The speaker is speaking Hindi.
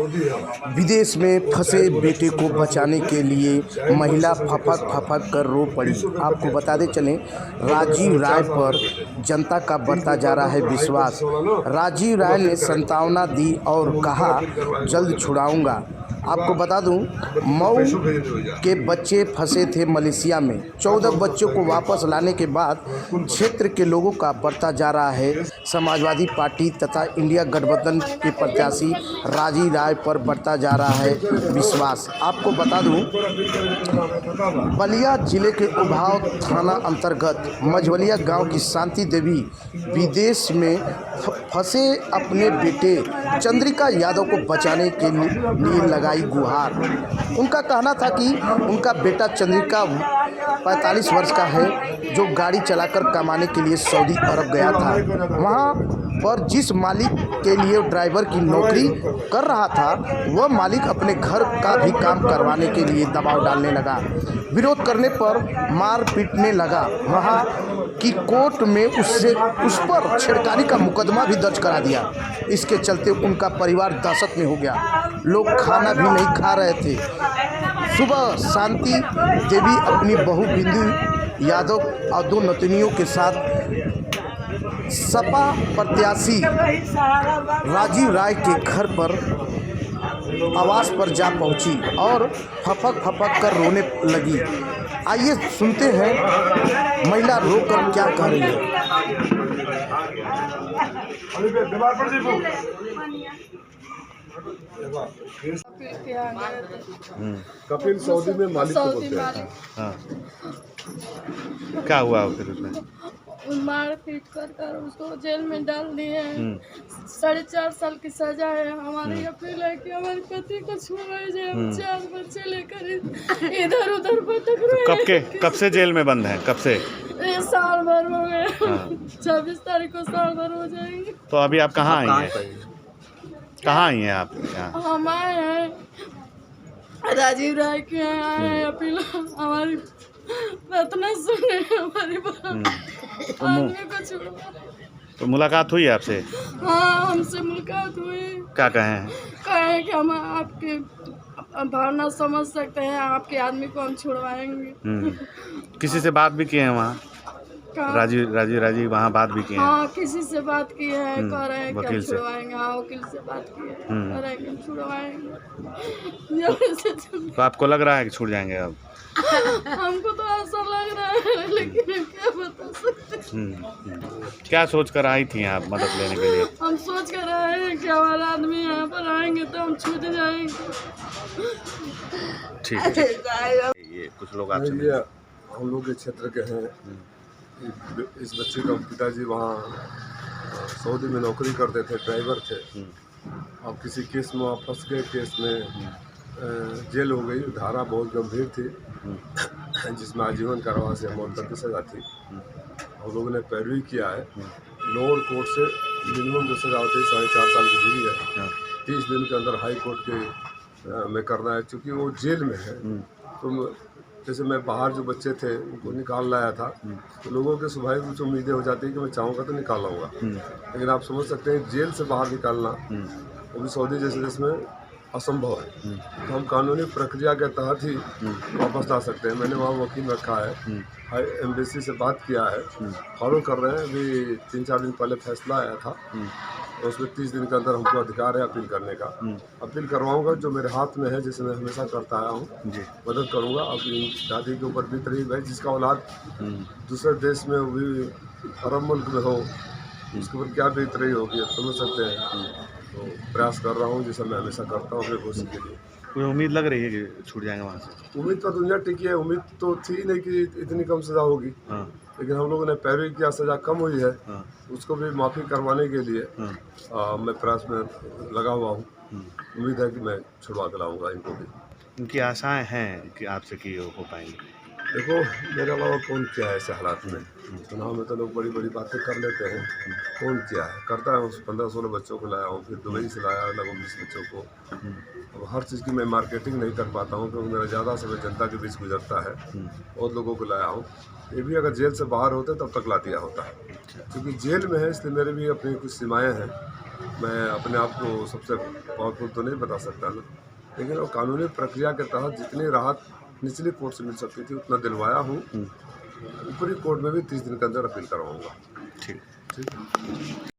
विदेश में फंसे बेटे को बचाने के लिए महिला फपक फपक कर रो पड़ी। आपको बताते चलें, राजीव राय पर जनता का बढ़ता जा रहा है विश्वास। राजीव राय ने सांत्वना दी और कहा, जल्द छुड़ाऊंगा। आपको बता दूं, मऊ के बच्चे फंसे थे मलेशिया में। 14 बच्चों को वापस लाने के बाद क्षेत्र के लोगों का बढ़ता जा रहा है समाजवादी पार्टी तथा इंडिया गठबंधन के प्रत्याशी राजीव राय पर बढ़ता जा रहा है विश्वास। आपको बता दूं, बलिया जिले के उभाव थाना अंतर्गत मझवलिया गांव की शांति देवी विदेश में फंसे अपने बेटे चंद्रिका यादव को बचाने के लिए लगाई गुहार। उनका कहना था कि उनका बेटा चंद्रिका 45 वर्ष का है, जो गाड़ी चलाकर कमाने के लिए सऊदी अरब गया था। वहां पर जिस मालिक के लिए ड्राइवर की नौकरी कर रहा था, वह मालिक अपने घर का भी काम करवाने के लिए दबाव डालने लगा। विरोध करने पर मार पीटने लगा। वहां की कोर्ट में उस पर छेड़खानी का मुकदमा भी दर्ज करा दिया। इसके चलते उनका परिवार दहशत में हो गया। लोग खाना भी नहीं खा रहे थे। सुबह शांति देवी अपनी बहू बिंदु यादव और 2 नतनियों के साथ सपा प्रत्याशी राजीव राय के घर पर आवास पर जा पहुंची और फपक फपक कर रोने लगी। आइए सुनते हैं महिला रोकर क्या कह रही है। कपिल सऊदी में मालिक को बोलते हैं। हाँ, क्या हुआ फिर उसमें? मार पीट कर उसको जेल में डाल दिए। 4.5 साल की सजा है। हमारी अपील है कि हमारे पति को छुड़ाया जाए। 4 बच्चे लेकर इधर उधर भटक रहे हैं। कब से जेल में बंद है? कब से? साल भर हो गए। 26 तारीख को साल भर हो जाएंगे। तो अभी आप कहाँ आई हैं? कहाँ आई हैं आप? हम आए हैं राजीव राय के यहाँ आए हैं। अपील हमारी प्रार्थना सुने, हमारी आदमी को छुड़वा। तो मुलाकात हुई आपसे? हाँ, हमसे मुलाकात हुई। क्या कहें? कहें कि हम आपकी भावना समझ सकते हैं, आपके आदमी को हम छुड़वाएंगे। किसी से बात भी किए हैं वहाँ? राजीव वहाँ बात भी किए हैं? हाँ, किसी से बात की है। कह रहे हैं कि वकील से? छुड़वाएंगे। हाँ, वकील से बात की है। कह रहे हैं कि छुड़वाएंगे जल्दी से। तो आपको लग रहा है कि छूट जाएंगे अब? हमको तो ऐसा लग रहा है, लेकिन क्या बता सकते। क्या सोच कर आई थी आप मदद लेने के लिए? हम सोच कर आए हैं कि हमारा आदमी यहाँ पर आएंगे तो हम छूट जाएंगे। ठीक है। ये कुछ लोग आपसे ये हम लोग के क्षेत्र के हैं। इस बच्चे का पिताजी वहाँ सऊदी में नौकरी करते थे, ड्राइवर थे। अब किसी केस में वहाँ फंस गए। केस में जेल हो गई। धारा बहुत गंभीर थी, जिसमें आजीवन कारावास या मौत की सजा थी। हम लोगों ने पैरवी किया है। लोअर कोर्ट से मिनिमम जो सजा होती है 4.5 साल की हुई है। 30 दिन के अंदर हाई कोर्ट के में करना है, क्योंकि वो जेल में है। तो जैसे मैं बाहर जो बच्चे थे उनको निकाल लाया था, तो लोगों के स्वाभाविक कुछ उम्मीदें हो जाती है कि मैं चाहूँगा तो निकाल लाऊंगा। लेकिन आप समझ सकते हैं, जेल से बाहर निकालना वो भी सऊदी जैसे देश में असंभव है। तो हम कानूनी प्रक्रिया के तहत ही वापस ला सकते हैं। मैंने वहाँ वकील रखा है, हाई एम्बेसी से बात किया है, फॉलो कर रहे हैं। अभी 3-4 दिन पहले फैसला आया था, और उसमें 30 दिन के अंदर हमको अधिकार है अपील करने का। अपील करवाऊंगा, जो मेरे हाथ में है, जैसे मैं हमेशा करता आया हूँ, मदद करूँगा। अपनी दादी के ऊपर बीत रही है, जिसका औलाद दूसरे देश में, वो भी अरब मुल्क में हो, उसके ऊपर क्या बीत रही होगी, आप समझ सकते हैं। तो प्रयास कर रहा हूँ, जैसा मैं हमेशा करता हूँ अपने कोशिश के लिए। कोई उम्मीद लग रही है कि छूट जाएंगे वहाँ से? उम्मीद तो दुनिया टिकी है। उम्मीद तो थी नहीं कि इतनी कम सज़ा होगी। लेकिन हम लोगों ने पैरवी किया, सज़ा कम हुई है। उसको भी माफ़ी करवाने के लिए मैं प्रयास में लगा हुआ हूँ। उम्मीद है कि मैं छुड़वा दिलाऊंगा इनको भी। उनकी आशाएं हैं कि आपसे कि हो पाएंगे। देखो, मेरे अलावा कौन क्या है ऐसे हालात में। चुनाव में तो लोग बड़ी बड़ी बातें कर लेते हैं, कौन क्या है करता है। उस 15-16 बच्चों को लाया हूँ, फिर दुबई से लाया लगभग 20 बच्चों को। अब हर चीज़ की मैं मार्केटिंग नहीं कर पाता हूँ, क्योंकि मेरा ज़्यादा समय जनता के बीच गुजरता है। बहुत लोगों को लाया हूँ। ये भी अगर जेल से बाहर होते तब तक ला दिया होता है, क्योंकि जेल में है, इसलिए मेरे भी अपनी कुछ सीमाएँ हैं। मैं अपने आप को सबसे पावरफुल तो नहीं बता सकता ना, लेकिन वो कानूनी प्रक्रिया के तहत जितनी राहत निचली कोर्ट से मिल सकती थी उतना दिलवाया हूँ। ऊपरी कोर्ट में भी 30 दिन के अंदर अपील करवाऊँगा। ठीक। ठीक है।